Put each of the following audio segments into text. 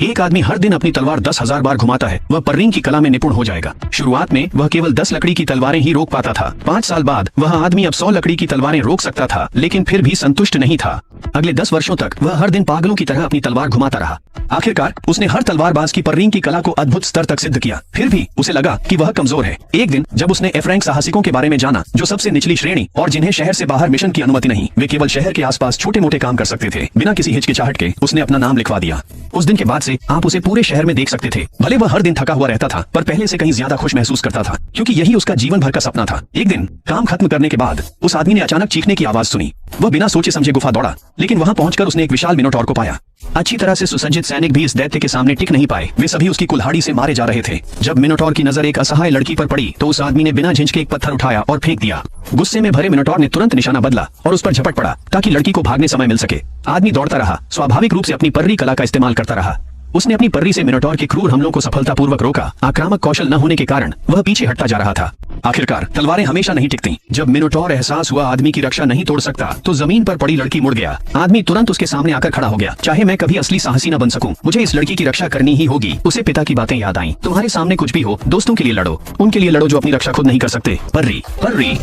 एक आदमी हर दिन अपनी तलवार 10,000 बार घुमाता है, वह पर्रिंग की कला में निपुण हो जाएगा। शुरुआत में वह केवल 10 लकड़ी की तलवारें ही रोक पाता था। 5 साल बाद वह आदमी अब 100 लकड़ी की तलवारें रोक सकता था, लेकिन फिर भी संतुष्ट नहीं था। अगले 10 वर्षों तक वह हर दिन पागलों की तरह अपनी तलवार घुमाता रहा। आखिरकार उसने हर तलवारबाज की पर्रिंग की कला को अद्भुत स्तर तक सिद्ध किया। फिर भी उसे लगा कि वह कमजोर है। एक दिन जब उसने एफ रैंक साहसिकों के बारे में जाना, जो सबसे निचली श्रेणी और जिन्हें शहर से बाहर मिशन की अनुमति नहीं, वे केवल शहर के आसपास छोटे मोटे काम कर सकते थे, बिना किसी हिचकिचाहट के उसने अपना नाम लिखवा दिया। उस दिन के बाद से आप उसे पूरे शहर में देख सकते थे। भले वह हर दिन थका हुआ रहता था, पर पहले से कहीं ज्यादा खुश महसूस करता था, क्योंकि यही उसका जीवन भर का सपना था। एक दिन काम खत्म करने के बाद उस आदमी ने अचानक चीखने की आवाज सुनी। वह बिना सोचे समझे गुफा दौड़ा, लेकिन वहां पहुंचकर उसने एक विशाल मिनोटॉर को पाया। अच्छी तरह से सुसज्जित सैनिक भी इस दैत्य के सामने टिक नहीं पाए। वे सभी उसकी कुल्हाड़ी से मारे जा रहे थे। जब मिनोटॉर की नजर एक असहाय लड़की पर पड़ी, तो उस आदमी ने बिना झिझके एक पत्थर उठाया और फेंक दिया। गुस्से में भरे मिनोटॉर ने तुरंत निशाना बदला और उस पर झपट पड़ा, ताकि लड़की को भागने समय मिल सके। आदमी दौड़ता रहा, स्वाभाविक रूप से अपनी पर्री कला का इस्तेमाल करता रहा। उसने अपनी पर्री से मिनोटॉर के क्रूर हमलों को सफलतापूर्वक रोका। आक्रामक कौशल न होने के कारण वह पीछे हटता जा रहा था। आखिरकार तलवारें हमेशा नहीं टिकती। जब मिनोटॉर एहसास हुआ आदमी की रक्षा नहीं तोड़ सकता, तो जमीन पर पड़ी लड़की मुड़ गया। आदमी तुरंत उसके सामने आकर खड़ा हो गया। चाहे मैं कभी असली साहसी न बन सकूं, मुझे इस लड़की की रक्षा करनी ही होगी। उसे पिता की बातें याद आईं। तुम्हारे सामने कुछ भी हो, दोस्तों के लिए लड़ो, उनके लिए लड़ो जो अपनी रक्षा खुद नहीं कर सकते। पर्री पर्री।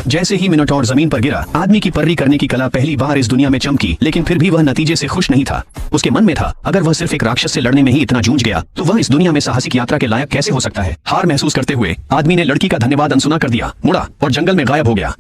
जैसे ही मिनोटॉर जमीन पर गिरा, आदमी की पर्री करने की कला पहली बार इस दुनिया में चमकी, लेकिन फिर भी वह नतीजे से खुश नहीं था। उसके मन में था, अगर वह सिर्फ एक राक्षस से लड़ने में ही इतना जूझ गया, तो वह इस दुनिया में साहसिक यात्रा के लायक कैसे हो सकता है। हार महसूस करते हुए आदमी ने लड़की का धन्यवाद अनसुना कर दिया, मुड़ा और जंगल में गायब हो गया।